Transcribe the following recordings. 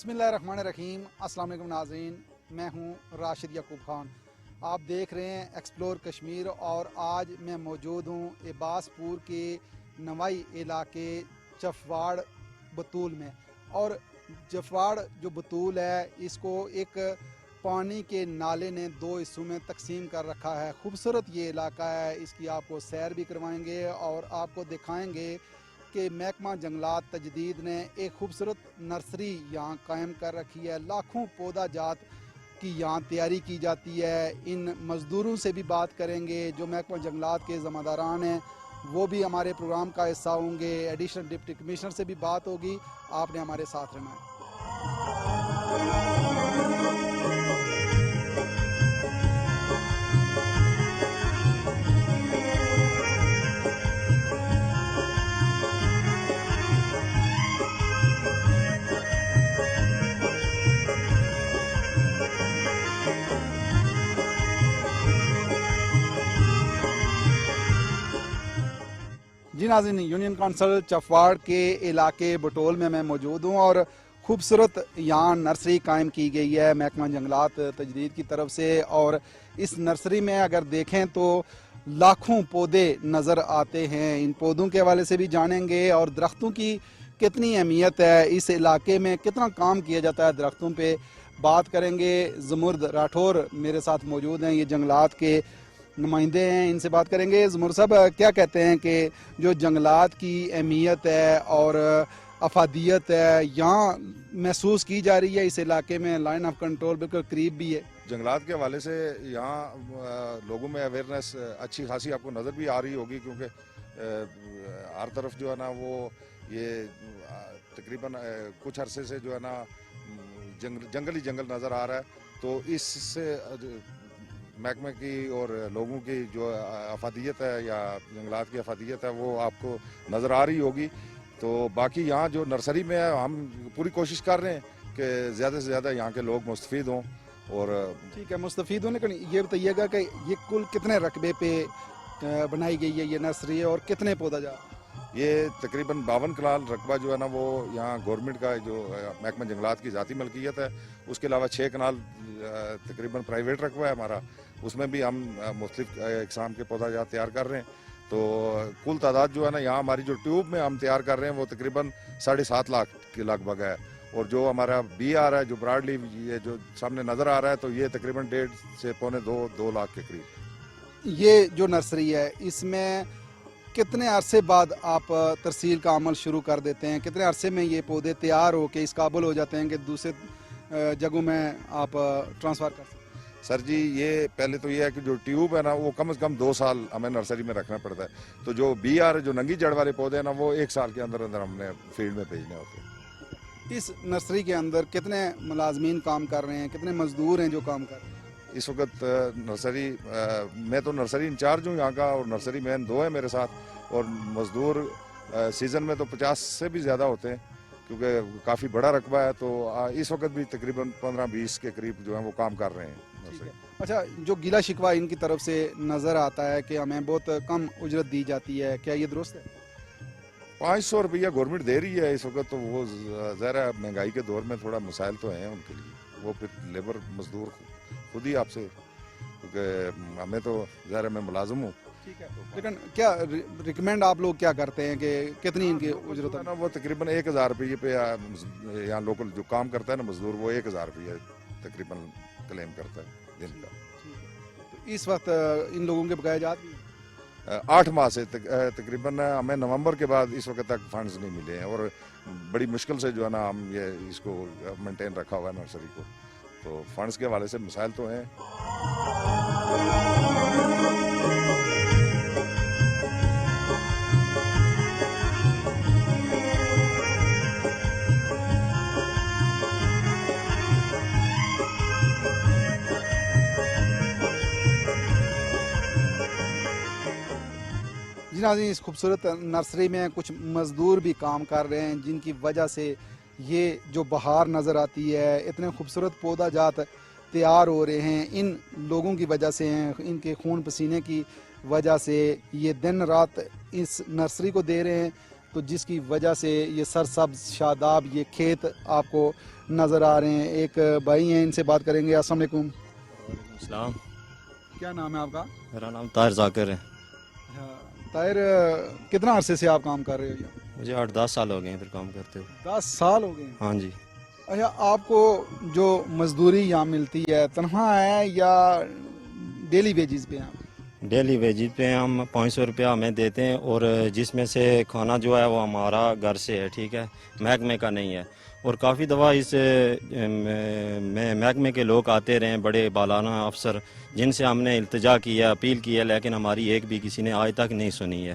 बिस्मिल्लाहिर्रहमानिर्रहीम। अस्सलाम वालेकुम नाज़रीन, मैं हूं राशिद याकूब खान। आप देख रहे हैं एक्सप्लोर कश्मीर और आज मैं मौजूद हूं इबासपुर के नवाई इलाके चफवाड़ बतूल में। और चफवाड़ जो बतूल है इसको एक पानी के नाले ने दो हिस्सों में तकसीम कर रखा है। खूबसूरत ये इलाका है, इसकी आपको सैर भी करवाएंगे और आपको दिखाएंगे कि महकमा जंगलात तजदीद ने एक खूबसूरत नर्सरी यहाँ कायम कर रखी है। लाखों पौधा जात की यहाँ तैयारी की जाती है। इन मज़दूरों से भी बात करेंगे जो महकमा जंगलात के ज़िम्मेदारान हैं, वो भी हमारे प्रोग्राम का हिस्सा होंगे। एडिशनल डिप्टी कमिश्नर से भी बात होगी। आपने हमारे साथ रहना है। जी नाज़रीन, यूनियन काउंसिल चफवाड़ के इलाके बटोल में मैं मौजूद हूँ और खूबसूरत यहाँ नर्सरी कायम की गई है महकमा जंगलात तजदीद की तरफ से। और इस नर्सरी में अगर देखें तो लाखों पौधे नज़र आते हैं। इन पौधों के हवाले से भी जानेंगे और दरख्तों की कितनी अहमियत है, इस इलाके में कितना काम किया जाता है दरख्तों पे बात करेंगे। ज़मुर्द राठौर मेरे साथ मौजूद हैं, ये जंगलात के नुमाइंदे हैं, इनसे बात करेंगे। ज़मुर्द साहब, क्या कहते हैं कि जो जंगलात की अहमियत है और अफादियत है यहाँ महसूस की जा रही है इस इलाके में? लाइन ऑफ कंट्रोल बिल्कुल करीब भी है। जंगलात के हवाले से यहाँ लोगों में अवेयरनेस अच्छी खासी आपको नज़र भी आ रही होगी, क्योंकि हर तरफ जो है ना वो ये तकरीबन कुछ अरसे से जो है ना जंगल ही जंगल नज़र आ रहा है। तो इससे महकमे की और लोगों की जो अफादियत है या जंगलात की अफादियत है वो आपको नज़र आ रही होगी। तो बाकी यहाँ जो नर्सरी में है हम पूरी कोशिश कर रहे हैं कि ज़्यादा से ज़्यादा यहाँ के लोग मुस्तफ़ीद हों। और ठीक है, मुस्तफ़ीद होने का ये बताइएगा कि ये कुल कितने रकबे पे बनाई गई है ये नर्सरी और कितने पौधा जा? ये तकरीबन 52 कनाल रकबा जो है ना वो यहाँ गवर्नमेंट का जो महकमा जंगलात की ज़ाती मलकियत है। उसके अलावा 6 कनाल तकरीबन प्राइवेट रकबा है हमारा, उसमें भी हम मुख्तलिफ इकसाम के पौधा जात तैयार कर रहे हैं। तो कुल तादाद जो है ना यहाँ हमारी जो ट्यूब में हम तैयार कर रहे हैं वो तकरीबन 7.5 लाख के लगभग है। और जो हमारा बी आ रहा है, जो ब्राड लीव ये जो सामने नज़र आ रहा है, तो ये तकरीबन 1.5 से पौने 2 लाख के करीब। ये जो नर्सरी है इसमें कितने अरसे बाद आप तरसील का अमल शुरू कर देते हैं? कितने अरसे में ये पौधे तैयार हो के इस काबिल हो जाते हैं कि दूसरे जगहों में आप ट्रांसफ़र कर सकते हैं? सर जी, ये पहले तो ये है कि जो ट्यूब है ना वो कम से कम 2 साल हमें नर्सरी में रखना पड़ता है। तो जो बी आर जो नंगी जड़ वाले पौधे हैं ना वो 1 साल के अंदर अंदर हमने फील्ड में भेजने होते हैं। इस नर्सरी के अंदर कितने मुलाजमीन काम कर रहे हैं, कितने मजदूर हैं जो काम कर रहे हैं? इस वक्त नर्सरी मैं तो नर्सरी इंचार्ज हूँ यहाँ का, और नर्सरी मैन 2 है मेरे साथ। और मज़दूर सीज़न में तो 50 से भी ज़्यादा होते हैं, क्योंकि काफ़ी बड़ा रकबा है। तो इस वक्त भी तकरीबन 15-20 के करीब जो है वो काम कर रहे हैं नर्सरी। अच्छा, जो गिला शिकवा इनकी तरफ से नज़र आता है कि हमें बहुत कम उजरत दी जाती है, क्या ये दुरुस्त है? 500 रुपया गवर्नमेंट दे रही है इस वक्त। तो वो ज़रा महंगाई के दौर में थोड़ा मसाइल तो हैं उनके लिए, वो फिर लेबर मज़दूर खुद ही आपसे, क्योंकि हमें तो ज़रा मैं मुलाजिम हूँ। ठीक है, लेकिन क्या रिकमेंड आप लोग क्या करते हैं कि कितनी इनकी उजरत है? ना वो तकरीबन 1000 रुपये पे यहाँ लोकल जो काम करता है ना मज़दूर, वो 1000 रुपये तकरीबन क्लेम करता है दिन का। तो इस वक्त इन लोगों के बकाया जात भी 8 माह से तकरीबन हमें नवंबर के बाद इस वक्त तक फंड्स नहीं मिले हैं, और बड़ी मुश्किल से जो है ना हम ये इसको मेंटेन रखा हुआ है नर्सरी को। तो फंड्स के हवाले से मसाइल तो हैं। जी नाज़रीन, इस खूबसूरत नर्सरी में कुछ मज़दूर भी काम कर रहे हैं जिनकी वजह से ये जो बहार नज़र आती है, इतने खूबसूरत पौधा जात तैयार हो रहे हैं, इन लोगों की वजह से हैं। इनके खून पसीने की वजह से ये दिन रात इस नर्सरी को दे रहे हैं تو جس کی وجہ سے یہ سرسبز شاداب یہ کھیت آپ کو نظر آ رہے ہیں. ایک بھائی ہیں, ان سے بات کریں گے. السلام علیکم. وعلیکم السلام. کیا نام ہے آپ کا؟ میرا نام طاہر ذاکر ہے. طاہر, کتنا عرصے سے آپ کام کر رہے ہو یہاں؟ مجھے 8-10 سال ہو گئے ہیں ادھر کام کرتے ہوئے. 10 سال ہو گئے ہیں. ہاں جی. اچھا, آپ کو جو مزدوری یہاں ملتی ہے تنخواہ ہے یا ڈیلی ویجز پہ ہیں؟ ڈیلی ویجز پہ ہم 500 روپیہ ہمیں دیتے ہیں, اور جس میں سے کھانا جو ہے وہ ہمارا گھر سے ہے, ٹھیک ہے, محکمے کا نہیں ہے. اور کافی دفعہ اس محکمے کے لوگ آتے رہے ہیں, بڑے بالانا افسر, جن سے ہم نے التجا کی ہے, اپیل کی ہے, لیکن ہماری ایک بھی کسی نے آج تک نہیں سنی ہے.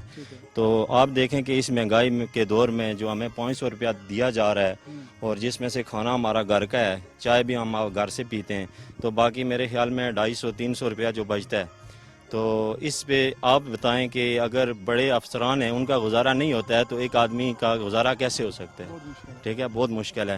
تو آپ دیکھیں کہ اس مہنگائی کے دور میں جو ہمیں 500 روپیہ دیا جا رہا ہے, اور جس میں سے کھانا ہمارا گھر کا ہے, چائے بھی ہم گھر سے پیتے ہیں, تو باقی میرے خیال میں 250-300 روپیہ جو بچتا ہے. تو اس پہ آپ بتائیں کہ اگر بڑے افسران ہیں ان کا گزارا نہیں ہوتا ہے تو ایک آدمی کا گزارا کیسے ہو سکتا ہے؟ ٹھیک ہے, بہت مشکل ہے.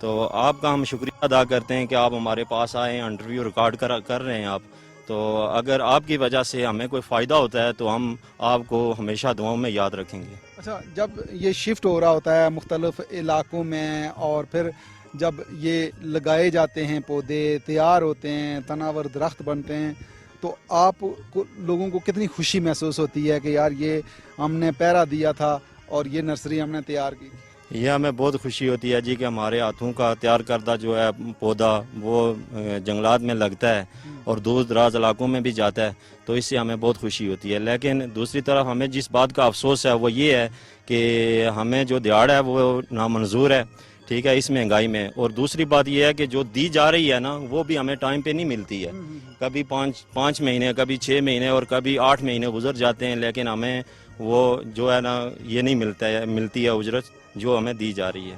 تو آپ کا ہم شکریہ ادا کرتے ہیں کہ آپ ہمارے پاس آئے ہیں, انٹرویو ریکارڈ کر رہے ہیں آپ. تو اگر آپ کی وجہ سے ہمیں کوئی فائدہ ہوتا ہے تو ہم آپ کو ہمیشہ دعاؤں میں یاد رکھیں گے. اچھا, جب یہ شفٹ ہو رہا ہوتا ہے مختلف علاقوں میں, اور پھر جب یہ لگائے جاتے ہیں, پودے تیار ہوتے ہیں, تناور درخت بنتے ہیں, تو آپ کو لوگوں کو کتنی خوشی محسوس ہوتی ہے کہ یار یہ ہم نے پہرا دیا تھا اور یہ نرسری ہم نے تیار کی؟ یہ ہمیں بہت خوشی ہوتی ہے جی کہ ہمارے ہاتھوں کا تیار کردہ جو ہے پودا وہ جنگلات میں لگتا ہے اور دور دراز علاقوں میں بھی جاتا ہے, تو اس سے ہمیں بہت خوشی ہوتی ہے. لیکن دوسری طرف ہمیں جس بات کا افسوس ہے وہ یہ ہے کہ ہمیں جو دیہڑ ہے وہ نامنظور ہے, ٹھیک ہے, اس مہنگائی میں. اور دوسری بات یہ ہے کہ جو دی جا رہی ہے نا وہ بھی ہمیں ٹائم پہ نہیں ملتی ہے. کبھی 5 مہینے, کبھی 6 مہینے اور کبھی 8 مہینے گزر جاتے ہیں, لیکن ہمیں وہ جو ہے نا یہ نہیں ملتی ہے اجرت جو ہمیں دی جا رہی ہے.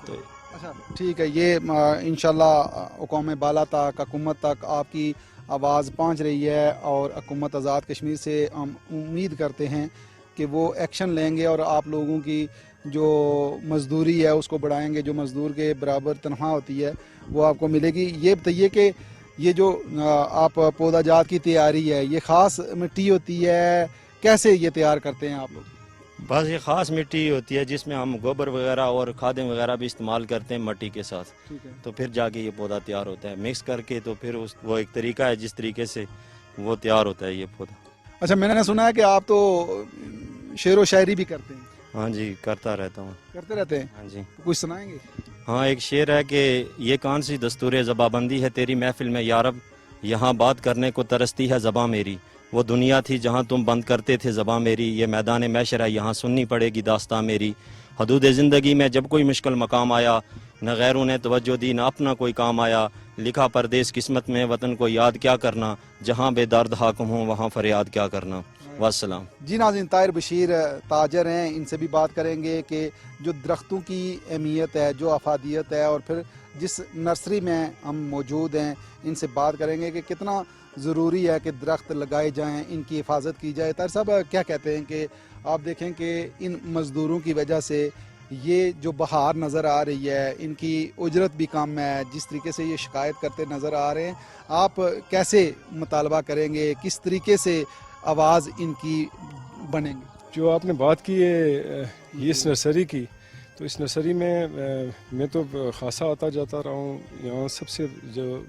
تو اچھا ٹھیک ہے, یہ انشاءاللہ حکوم بالا تک, حکومت تک آپ کی آواز پہنچ رہی ہے, اور حکومت آزاد کشمیر سے ہم امید کرتے ہیں کہ وہ ایکشن لیں گے اور آپ لوگوں کی جو مزدوری ہے اس کو بڑھائیں گے. جو مزدور کے برابر تنخواہ ہوتی ہے وہ آپ کو ملے گی. یہ بتائیے کہ یہ جو آپ پودا جات کی تیاری ہے, یہ خاص مٹی ہوتی ہے, کیسے یہ تیار کرتے ہیں آپ لوگ؟ بس یہ خاص مٹی ہوتی ہے جس میں ہم گوبر وغیرہ اور کھادیں وغیرہ بھی استعمال کرتے ہیں مٹی کے ساتھ, تو پھر جا کے یہ پودا تیار ہوتا ہے مکس کر کے. تو پھر وہ ایک طریقہ ہے جس طریقے سے وہ تیار ہوتا ہے یہ پودا. اچھا, میں نے سنا ہے کہ آپ تو شعر و شاعری بھی کرتے ہیں. ہاں جی, کرتا رہتا ہوں. کرتے رہتے ہیں؟ ہاں جی. کچھ سنائیں گے؟ ہاں, ایک شعر ہے کہ یہ کون سی دستور زباں بندی ہے تیری محفل میں یارب, یہاں بات کرنے کو ترستی ہے زباں میری. وہ دنیا تھی جہاں تم بند کرتے تھے زباں میری, یہ میدان محشر ہے یہاں سننی پڑے گی داستاں میری. حدود زندگی میں جب کوئی مشکل مقام آیا, نہ غیروں نے توجہ دی نہ اپنا کوئی کام آیا. لکھا پردیس قسمت میں وطن کو یاد کیا کرنا, جہاں بے درد حاکم ہوں وہاں فریاد کیا کرنا. والسلام. جی ناظرین, طاہر بشیر تاجر ہیں, ان سے بھی بات کریں گے کہ جو درختوں کی اہمیت ہے, جو افادیت ہے, اور پھر جس نرسری میں ہم موجود ہیں ان سے بات کریں گے کہ کتنا ضروری ہے کہ درخت لگائے جائیں, ان کی حفاظت کی جائے. طاہر صاحب کیا کہتے ہیں کہ آپ دیکھیں کہ ان مزدوروں کی وجہ سے یہ جو بہار نظر آ رہی ہے, ان کی اجرت بھی کم ہے, جس طریقے سے یہ شکایت کرتے نظر آ رہے ہیں, آپ کیسے مطالبہ کریں گے, کس طریقے سے آواز ان کی بنیں گی؟ جو آپ نے بات کی ہے یہ اس نرسری کی, تو اس نرسری میں تو خاصا آتا جاتا رہا ہوں. یہاں سب سے جو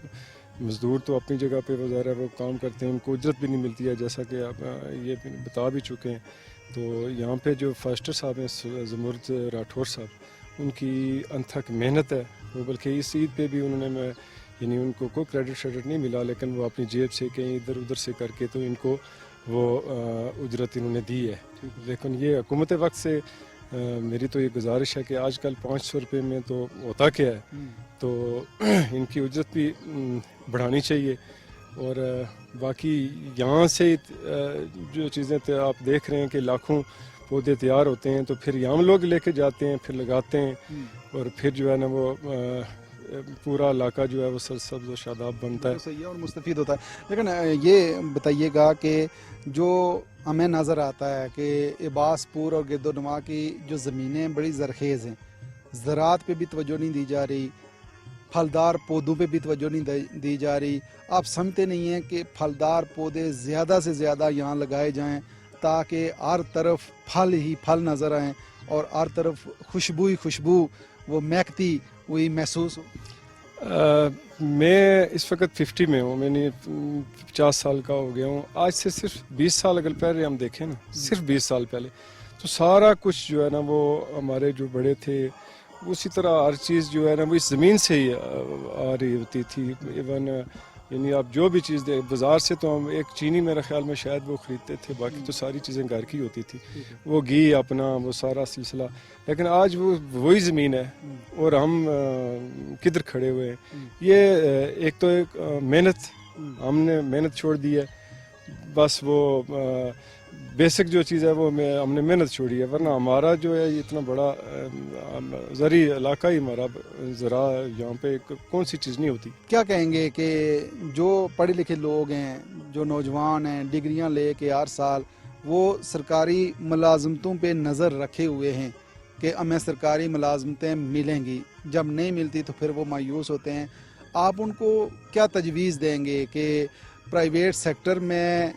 مزدور تو اپنی جگہ پہ وہ ظاہر ہے وہ کام کرتے ہیں, ان کو اجرت بھی نہیں ملتی ہے جیسا کہ آپ یہ بتا بھی چکے ہیں. تو یہاں پہ جو فاسٹر صاحب ہیں زمرد راٹھور صاحب, ان کی انتھک محنت ہے وہ, بلکہ اس عید پہ بھی انہوں نے یعنی ان کو کوئی کریڈٹ شریڈٹ نہیں ملا, لیکن وہ اپنی جیب سے کہیں ادھر ادھر سے کر کے تو ان کو وہ اجرت انہوں نے دی ہے. لیکن یہ حکومت وقت سے میری تو یہ گزارش ہے کہ آج کل 500 روپے میں تو ہوتا کیا ہے, تو ان کی اجرت بھی بڑھانی چاہیے. اور باقی یہاں سے جو چیزیں آپ دیکھ رہے ہیں کہ لاکھوں پودے تیار ہوتے ہیں, تو پھر یہاں لوگ لے کے جاتے ہیں, پھر لگاتے ہیں, اور پھر جو ہے نا وہ پورا علاقہ جو ہے وہ سرسبز و شاداب بنتا ہے. صحیح ہے اور مستفید ہوتا ہے. لیکن یہ بتائیے گا کہ جو ہمیں نظر آتا ہے کہ عباس پور اور گرد و نواح کی جو زمینیں بڑی زرخیز ہیں, زراعت پہ بھی توجہ نہیں دی جا رہی, پھلدار پودوں پہ بھی توجہ نہیں دی جا رہی. آپ سمجھتے نہیں ہیں کہ پھلدار پودے زیادہ سے زیادہ یہاں لگائے جائیں ताकि हर तरफ फल ही फल नज़र आएँ और हर तरफ खुशबू ही खुशबू वो महकती हुई महसूस हो? मैं इस वक्त 50 में हूँ, मैंने 50 साल का हो गया हूँ। आज से सिर्फ 20 साल अगर पहले हम देखें ना, सिर्फ 20 साल पहले तो सारा कुछ जो है ना वो हमारे जो बड़े थे उसी तरह हर चीज़ जो है ना वो इस ज़मीन से ही आ रही होती थी। इवन यानी आप जो भी चीज़ दे बाज़ार से तो हम एक चीनी मेरे ख्याल में शायद वो ख़रीदते थे, बाकी तो सारी चीज़ें घर की होती थी, वो घी अपना वो सारा सिलसिला। लेकिन आज वो वही ज़मीन है और हम किधर खड़े हुए हैं। ये एक तो एक मेहनत, हमने मेहनत छोड़ दी है, बस वो बेसिक जो चीज़ है वो हमने मेहनत छोड़ी है, वरना हमारा जो है इतना बड़ा ज़री इलाका ही हमारा ज़रा यहाँ पे कौन सी चीज़ नहीं होती। क्या कहेंगे कि जो पढ़े लिखे लोग हैं, जो नौजवान हैं, डिग्रियां लेके हर साल वो सरकारी मुलाजमतों पे नज़र रखे हुए हैं कि हमें सरकारी मुलाजमतें मिलेंगी, जब नहीं मिलती तो फिर वो मायूस होते हैं। आप उनको क्या तजवीज़ देंगे कि प्राइवेट सेक्टर में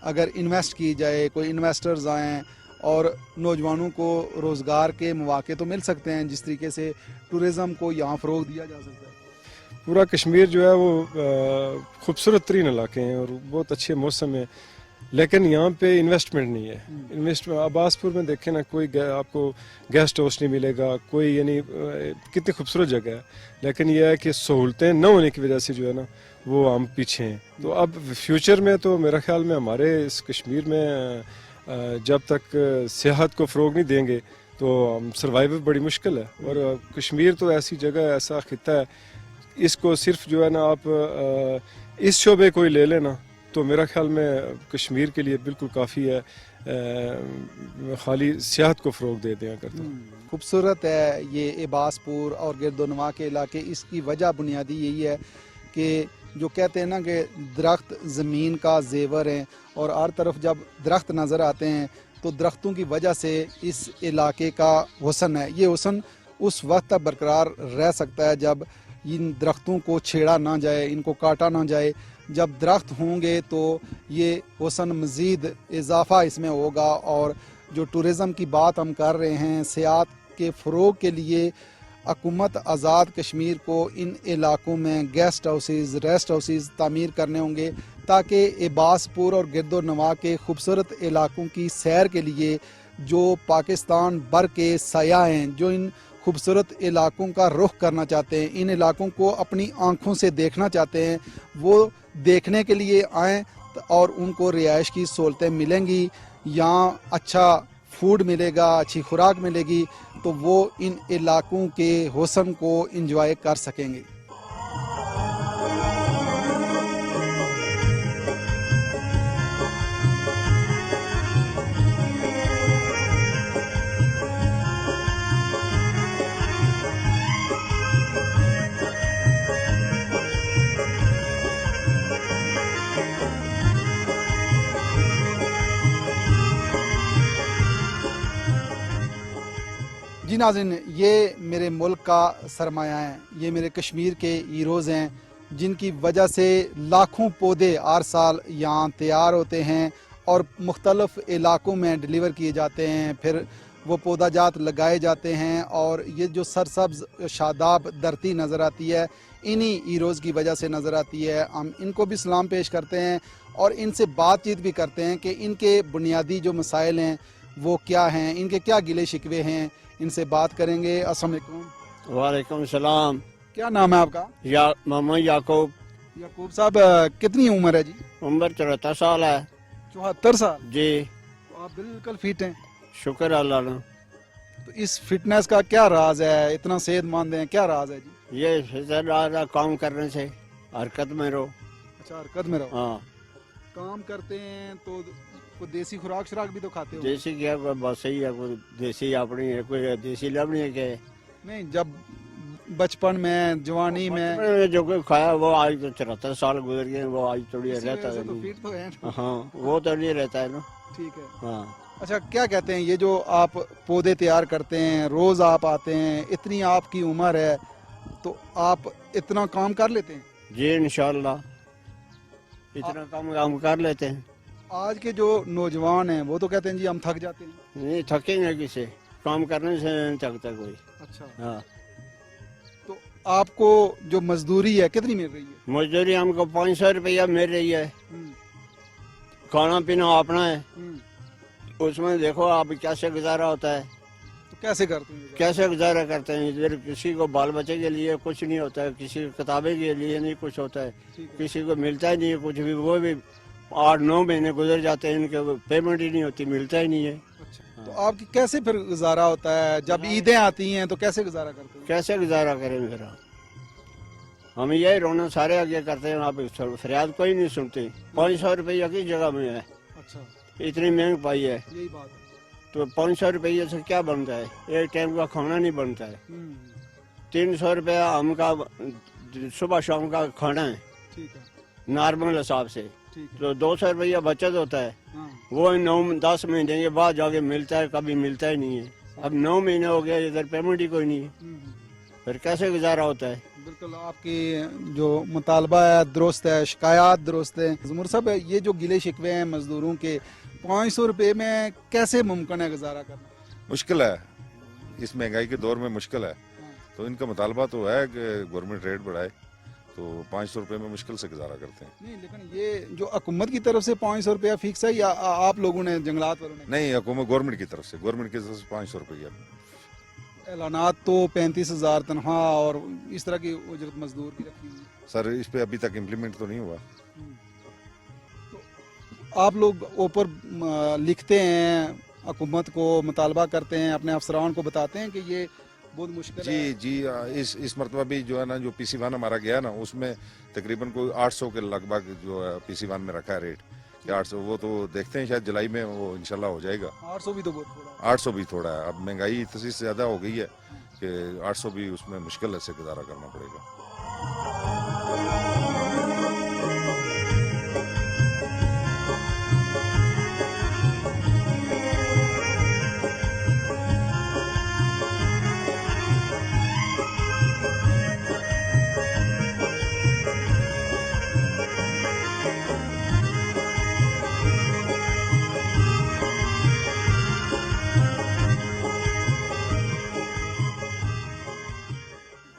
अगर इन्वेस्ट की जाए, कोई इन्वेस्टर्स आएँ और नौजवानों को रोज़गार के मौके तो मिल सकते हैं, जिस तरीके से टूरिज़म को यहाँ फ़रोग़ दिया जा सकता है? पूरा कश्मीर जो है वो खूबसूरत तरीन इलाके हैं और बहुत अच्छे मौसम है, लेकिन यहाँ पे इन्वेस्टमेंट नहीं है। इन्वेस्टमेंट अब्बासपुर में देखें ना, कोई आपको गेस्ट हाउस नहीं मिलेगा, कोई यानी कितनी खूबसूरत जगह है, लेकिन यह है कि सहूलतें न होने की वजह से जो है ना वो हम पीछे हैं। तो अब फ्यूचर में तो मेरा ख्याल में हमारे इस कश्मीर में जब तक सियाहत को फ़रोग़ नहीं देंगे तो सर्वाइव बड़ी मुश्किल है। और कश्मीर तो ऐसी जगह है, ऐसा खिता है, इसको सिर्फ जो है ना आप इस शोबे कोई ले लेना तो मेरा ख्याल में कश्मीर के लिए बिल्कुल काफ़ी है, खाली सियाहत को फ़रोग़ दे दिया करता। खूबसूरत है ये अब्बासपुर और गिरदोनवा के इलाके। इसकी वजह बुनियादी यही है कि जो कहते हैं ना कि दरख्त ज़मीन का जेवर है और हर तरफ जब दरख्त नज़र आते हैं तो दरख्तों की वजह से इस इलाके का हुस्न है। ये हुस्न उस वक्त तक बरकरार रह सकता है जब इन दरख्तों को छेड़ा ना जाए, इनको काटा ना जाए। जब दरख्त होंगे तो ये हुस्न मज़ीद इजाफ़ा इसमें होगा। और जो टूरिज़म की बात हम कर रहे हैं, सियाहत के फ़रोग़ के लिए हुकूमत आज़ाद कश्मीर को इन इलाकों में गेस्ट हाउसेस, रेस्ट हाउसेस तामीर करने होंगे ताकि अब्बासपुर और गिरदोनवा के खूबसूरत इलाकों की सैर के लिए जो पाकिस्तान भर के सयाह हैं, जो इन खूबसूरत इलाकों का रुख करना चाहते हैं, इन इलाकों को अपनी आँखों से देखना चाहते हैं, वो देखने के लिए आएँ और उनको रिहाइश की सहूलतें मिलेंगी, यहाँ अच्छा फूड मिलेगा, अच्छी खुराक मिलेगी, तो वो इन इलाकों के हुस्न को इंजॉय कर सकेंगे। जी नाज़रीन, ये मेरे मुल्क का सरमाया है, ये मेरे कश्मीर के हीरोज़ हैं जिनकी वजह से लाखों पौधे हर साल यहाँ तैयार होते हैं और मुख्तलिफ़ इलाकों में डिलीवर किए जाते हैं, फिर वो पौधा जात लगाए जाते हैं और ये जो सरसब्ज़ शादाब धरती नज़र आती है इन्हीं हीरोज़ की वजह से नज़र आती है। हम इनको भी सलाम पेश करते हैं और इनसे बातचीत भी करते हैं कि इनके बुनियादी जो मसाइल हैं वो क्या हैं, इनके क्या गिले शिकवे हैं, इनसे बात करेंगे। अस्सलाम वालेकुम। वालेकुम सलाम। क्या नाम है आपका? मोहम्मद याकूब। याकूब साहब, कितनी उम्र है जी? उम्र 74 साल है 74 साल जी। तो आप बिल्कुल फिट हैं। शुक्र अल्लाह का। तो इस फिटनेस का क्या राज है, इतना सेहतमंद है, क्या राज है जी? ये फिजर काम करने से, हरकत में रहो। अच्छा, हरकत में रहो। हाँ, काम करते हैं तो कोई देसी खुराक शराक भी तो खाते हो? देसी क्या बस सही है, कोई देसी अपनी है, कोई देसी लवनी है के नहीं, जब बचपन में, जवानी में जो कोई खाया वो आज तो 74 साल गुजर गए, वो आज थोड़ी इसी रहता वजह से है तो फिट तो है ना। हाँ, वो तो नहीं रहता है ना। ठीक है। हाँ, अच्छा, क्या कहते हैं ये जो आप पौधे तैयार करते हैं, रोज आप आते हैं, इतनी आपकी उम्र है तो आप इतना काम कर लेते हैं? जी इंशाल्लाह इतना काम कर लेते हैं। आज के जो नौजवान हैं वो तो कहते हैं जी हम थक जाते हैं। नहीं थकेंगे किसे, काम करने से नहीं थकता कोई। अच्छा, हाँ, तो आपको जो मजदूरी है कितनी मिल रही है? मजदूरी हमको 500 रुपया मिल रही है, खाना पीना अपना है, उसमें देखो आप कैसे गुजारा होता है, तो कैसे करते हैं? कैसे गुजारा करते हैं। इधर किसी को बाल बच्चे के लिए कुछ नहीं होता है, किसी को किताबें के लिए नहीं कुछ होता है, ठीक है। किसी को मिलता ही नहीं है कुछ भी, वो भी 8-9 महीने गुजर जाते हैं, इनके पेमेंट ही नहीं होती, मिलता ही नहीं है। अच्छा, तो आपकी कैसे फिर गुजारा होता है? जब ईदें आती हैं तो कैसे गुजारा करते हैं? कैसे गुजारा करें फिर हम यही रोना सारे आगे करते हैं, आप फरियाद कोई नहीं सुनते। 500 रुपया की जगह में है, अच्छा, इतनी महंग पाई है, यही बात है। तो 500 रुपये से क्या बनता है? एक टाइम का खाना नहीं बनता है। 300 रुपया हमका सुबह शाम का खाना है ठीक है, नॉर्मल हिसाब से, ठीक है। तो 200 रुपया बचत होता है, हाँ, वो 9-10 महीने के बाद जाके मिलता है, कभी मिलता ही नहीं है। अब 9 महीने हो गए, इधर पेमेंट ही कोई नहीं है, फिर कैसे गुजारा होता है? बिल्कुल आपकी जो मुतालबा है दुरुस्त है, शिकायत दुरुस्त है। ज़मूर साहब, ये जो गिले शिकवे हैं मजदूरों के, 500 रुपये में कैसे मुमकिन है गुजारा करना? मुश्किल है, इस महंगाई के दौर में मुश्किल है। तो इनका मुतालबा तो है कि गवर्नमेंट रेट बढ़ाए, तो 500 रुपये में मुश्किल से गुजारा करते हैं। नहीं, लेकिन ये जो हुकूमत की तरफ से 500 रुपया फिक्स है या आप लोगों ने जंगलात वालों ने? नहीं, हुकूमत गवर्नमेंट की तरफ से 500 रुपया। ऐलानात तो 35,000 तनख्वाह और इस तरह की उजरत मजदूर की रखी हुई है। सर इस पे अभी तक इम्प्लीमेंट तो नहीं हुआ। तो आप लोग ऊपर लिखते हैं, हुकूमत को मुतालबा करते हैं, अपने अफसरान को बताते हैं कि ये बहुत मुश्किल जी है। जी, इस मरतबा भी जो है ना, जो PC1 हमारा गया ना, उसमें तकरीबन कोई 800 के लगभग जो है PC1 में रखा है रेट कि 800। वो तो देखते हैं शायद जुलाई में वो इंशाल्लाह हो जाएगा। 800 भी तो बहुत थोड़ा है। 800 भी थोड़ा है, अब महंगाई इतनी से ज़्यादा हो गई है कि 800 भी उसमें मुश्किल से गुजारा करना पड़ेगा।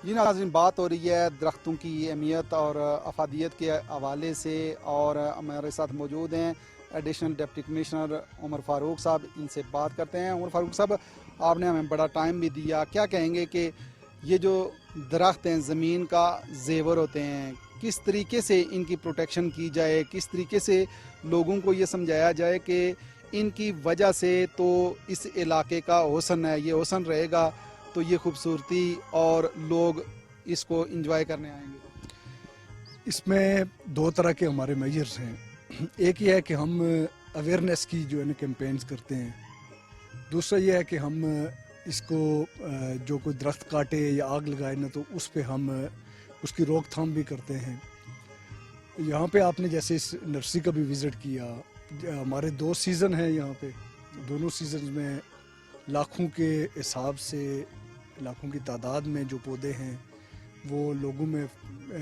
जी नाज़रीन, बात हो रही है दरख्तों की अहमियत और अफादियत के हवाले से, और हमारे साथ मौजूद हैं additional deputy commissioner Umar Farooq sahab. इनसे बात करते हैं। उमर फ़ारूक साहब, आपने हमें बड़ा टाइम भी दिया, क्या कहेंगे कि ये जो दरख्त हैं ज़मीन का ज़ेवर होते हैं, किस तरीके से इनकी प्रोटेक्शन की जाए, किस तरीके से लोगों को ये समझाया जाए कि इनकी वजह से तो इस इलाके का हुस्न है, ये हुस्न रहेगा तो ये खूबसूरती और लोग इसको एंजॉय करने आएंगे? इसमें 2 तरह के हमारे मेजर्स हैं। एक ये है कि हम अवेयरनेस की जो है ना कैंपेन्स करते हैं। दूसरा ये है कि हम इसको जो कोई दरख्त काटे या आग लगाए ना, तो उस पे हम उसकी रोकथाम भी करते हैं। यहाँ पे आपने जैसे इस नर्सरी का भी विज़िट किया, हमारे 2 सीज़न हैं यहाँ पे। दोनों सीज़न में लाखों के हिसाब से, लाखों की तादाद में जो पौधे हैं वो लोगों में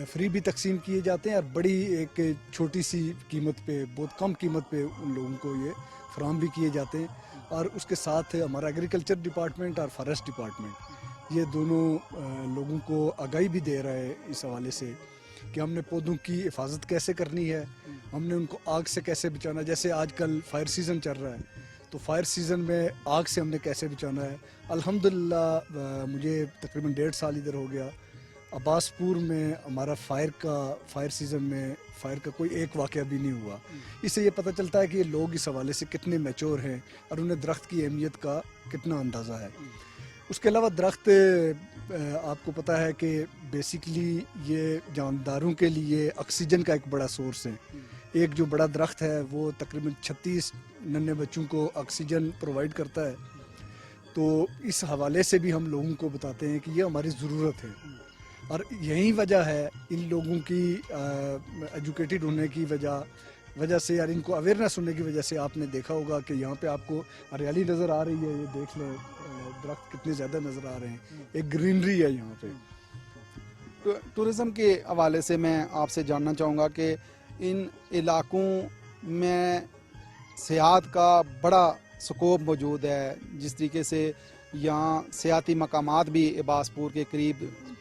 फ्री भी तकसीम किए जाते हैं, और बड़ी एक छोटी सी कीमत पे, बहुत कम कीमत पे उन लोगों को ये फराहम भी किए जाते हैं। और उसके साथ हमारा एग्रीकल्चर डिपार्टमेंट और फॉरेस्ट डिपार्टमेंट ये दोनों लोगों को आगाही भी दे रहा है इस हवाले से कि हमने पौधों की हिफाजत कैसे करनी है, हमने उनको आग से कैसे बचाना। जैसे आजकल फायर सीज़न चल रहा है, तो फायर सीज़न में आग से हमने कैसे बचाना है। अल्हम्दुलिल्लाह मुझे तकरीबन 1.5 साल इधर हो गया। अब्बासपुर में हमारा फायर सीज़न में फायर का कोई एक वाक़या भी नहीं हुआ। इससे ये पता चलता है कि ये लोग इस हवाले से कितने मैच्योर हैं और उन्हें दरख्त की अहमियत का कितना अंदाज़ा है। उसके अलावा दरख्त आपको पता है कि बेसिकली ये जानदारों के लिए ऑक्सीजन का एक बड़ा सोर्स है। एक जो बड़ा दरख्त है वो तकरीबन 36 नन्हे बच्चों को ऑक्सीजन प्रोवाइड करता है। तो इस हवाले से भी हम लोगों को बताते हैं कि ये हमारी ज़रूरत है, और यही वजह है इन लोगों की एजुकेटेड होने की वजह से, यार इनको अवेयरनेस होने की वजह से आपने देखा होगा कि यहाँ पे आपको हरियाली नज़र आ रही है। ये देख लें, दरख्त कितने ज़्यादा नज़र आ रहे हैं, एक ग्रीनरी है यहाँ पे। टूरिज़म के हवाले से मैं आपसे जानना चाहूँगा कि इन इलाकों में सियाहत का बड़ा स्कोप मौजूद है, जिस तरीके से यहाँ सियाती मकामात भी इबासपुर के करीब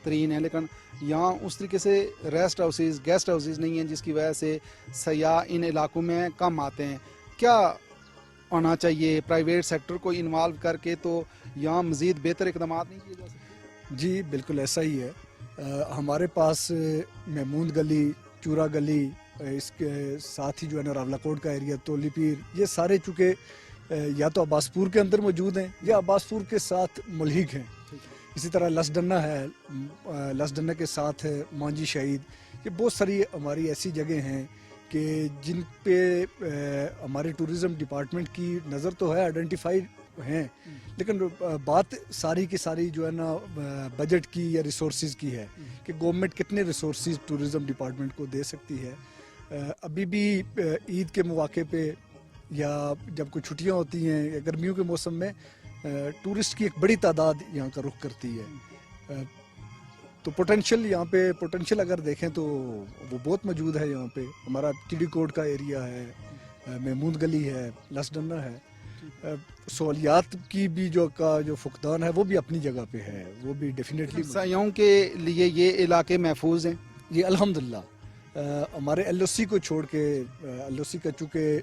तरीन हैं, लेकिन यहाँ उस तरीके से रेस्ट हाउसेस, गेस्ट हाउसेस नहीं हैं, जिसकी वजह से सयाह इन इलाकों में कम आते हैं। क्या होना चाहिए प्राइवेट सेक्टर को इन्वॉल्व करके, तो यहाँ मज़ीद बेहतर इकदाम नहीं किए जा सकते? जी बिल्कुल ऐसा ही है। हमारे पास महमूद गली, चूरा गली, इसके साथ ही जो है ना रावलाकोट का एरिया, तोली पीर, ये सारे चूँकि या तो अब्बासपुर के अंदर मौजूद हैं या अब्बासपुर के साथ मुल्हिक हैं। इसी तरह लसडन्ना है, लसडन्ना के साथ है मांझी शहीद। ये बहुत सारी हमारी ऐसी जगह हैं कि जिन पे हमारे टूरिज़म डिपार्टमेंट की नज़र तो है, आइडेंटिफाइड हैं, लेकिन बात सारी की सारी जो है ना बजट की या रिसोर्सेज की है कि गवर्नमेंट कितने रिसोर्सेज टूरिज़म डिपार्टमेंट को दे सकती है। अभी भी ईद के मौके पे या जब कोई छुट्टियां होती हैं या गर्मियों के मौसम में टूरिस्ट की एक बड़ी तादाद यहाँ का रुख करती है। तो पोटेंशियल यहाँ पे पोटेंशियल अगर देखें तो वो बहुत मौजूद है। यहाँ पे हमारा चिड़ीकोट का एरिया है, महमूद गली है, लसडन्ना है। सहूलियात की भी जो फुकदान है वो भी अपनी जगह पे है, वो भी डेफिनेटली सयाहों के लिए ये इलाके महफूज हैं। ये अल्हम्दुलिल्लाह हमारे एलओसी को छोड़ के, एलओसी का चूँकि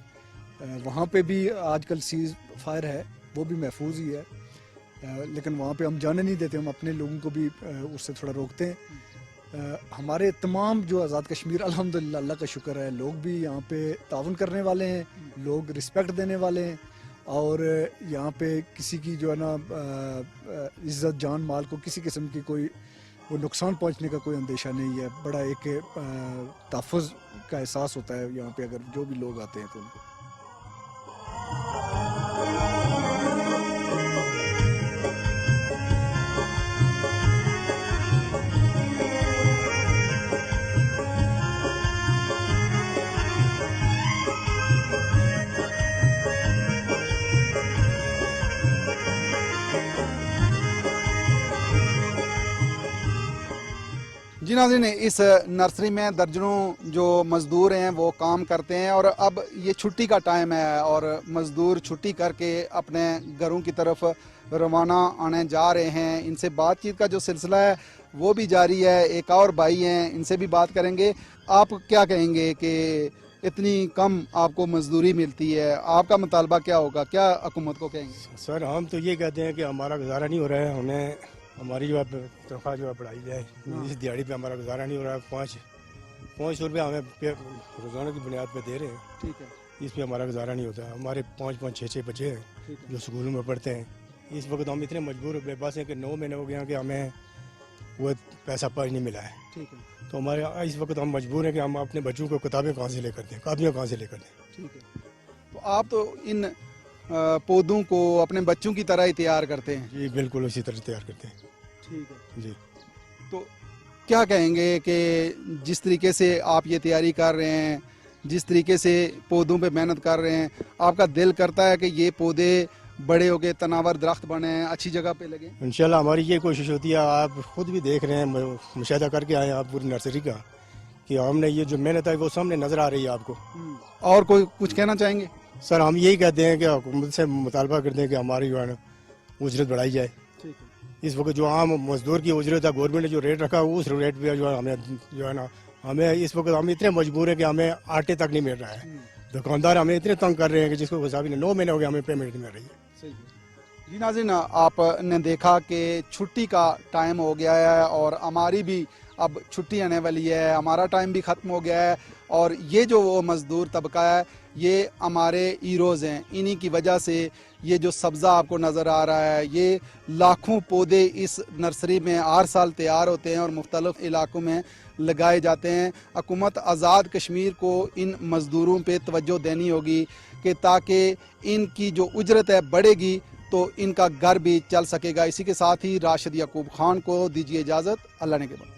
वहाँ पे भी आजकल सीज फायर है, वो भी महफूज ही है, लेकिन वहाँ पे हम जाने नहीं देते, हम अपने लोगों को भी उससे थोड़ा रोकते हैं। हमारे तमाम जो आज़ाद कश्मीर अल्हम्दुलिल्लाह अल्लाह का शुक्र है, लोग भी यहाँ पे ताउन करने वाले हैं, लोग रिस्पेक्ट देने वाले हैं, और यहाँ पे किसी की जो है ना इज़्ज़त जान माल को किसी किस्म की कोई वो नुकसान पहुँचने का कोई अंदेशा नहीं है। बड़ा एक तहफ़्फ़ुज़ का एहसास होता है यहाँ पे अगर जो भी लोग आते हैं तो उनको। जी नाज़रीन, इस नर्सरी में दर्जनों जो मज़दूर हैं वो काम करते हैं, और अब ये छुट्टी का टाइम है और मज़दूर छुट्टी करके अपने घरों की तरफ रवाना आने जा रहे हैं। इनसे बातचीत का जो सिलसिला है वो भी जारी है। एक और भाई हैं, इनसे भी बात करेंगे। आप क्या कहेंगे कि इतनी कम आपको मजदूरी मिलती है, आपका मुतालबा क्या होगा, क्या हुकूमत को कहेंगे? सर हम तो ये कहते हैं कि हमारा गुजारा नहीं हो रहा है, हमें हमारी जो है तनख्वाह जो है बढ़ाई जाए। इस दिहाड़ी पे हमारा गुजारा नहीं हो रहा है। 500 रुपये हमें रोज़ाना की बुनियाद पे दे रहे हैं। ठीक है। इस पे हमारा गुजारा नहीं होता। हमारे 5-5, 6-6 बच्चे हैं जो स्कूलों में पढ़ते हैं। इस वक्त हम इतने मजबूर बेबस हैं कि 9 महीने हो गए हैं कि हमें वो पैसा पास नहीं मिला है। ठीक है। तो हमारे इस वक्त हम मजबूर हैं कि हम अपने बच्चों को किताबें कहाँ से लेकर दें, कापियाँ कहाँ से लेकर दें। ठीक है। तो आप तो इन पौधों को अपने बच्चों की तरह ही तैयार करते हैं? जी बिल्कुल उसी तरह तैयार करते हैं। ठीक है जी। तो क्या कहेंगे कि जिस तरीके से आप ये तैयारी कर रहे हैं, जिस तरीके से पौधों पे मेहनत कर रहे हैं, आपका दिल करता है कि ये पौधे बड़े हो गए, तनावर दरख्त बने हैं, अच्छी जगह पे लगे? इंशाल्लाह हमारी ये कोशिश होती है। आप खुद भी देख रहे हैं, मुशाहिदा करके आए हैं आप पूरी नर्सरी का, कि हमने ये जो मेहनत है वो सामने नज़र आ रही है आपको। और कोई कुछ कहना चाहेंगे? सर हम यही कहते हैं कि हुकूमत से मुतालबा करते हैं कि हमारी जो है ना उजरत बढ़ाई जाए। ठीक है। इस वक्त जो आम मजदूर की उजरत है, गवर्नमेंट ने जो रेट रखा है उस रेट पे जो है हमें जो है ना, हमें इस वक्त हम इतने मजबूर हैं कि हमें आटे तक नहीं मिल रहा है। दुकानदार हमें इतने तंग कर रहे हैं कि जिसको हिसाब नहीं, 9 महीने हो गए हमें पेमेंट नहीं मिल रही है। सही है। जी नाज़रीन, आपने देखा कि छुट्टी का टाइम हो गया है और हमारी भी अब छुट्टी आने वाली है, हमारा टाइम भी ख़त्म हो गया है, और ये जो वो मज़दूर तबका है ये हमारे हीरोज़ हैं। इन्हीं की वजह से ये जो सब्ज़ा आपको नज़र आ रहा है, ये लाखों पौधे इस नर्सरी में हर साल तैयार होते हैं और मुख्तलिफ़ इलाकों में लगाए जाते हैं। हुकूमत आज़ाद कश्मीर को इन मज़दूरों पे तवज्जो देनी होगी कि ताकि इनकी जो उजरत है बढ़ेगी तो इनका घर भी चल सकेगा। इसी के साथ ही राशिद याकूब खान को दीजिए इजाज़त। अल्लाह ने के बाद।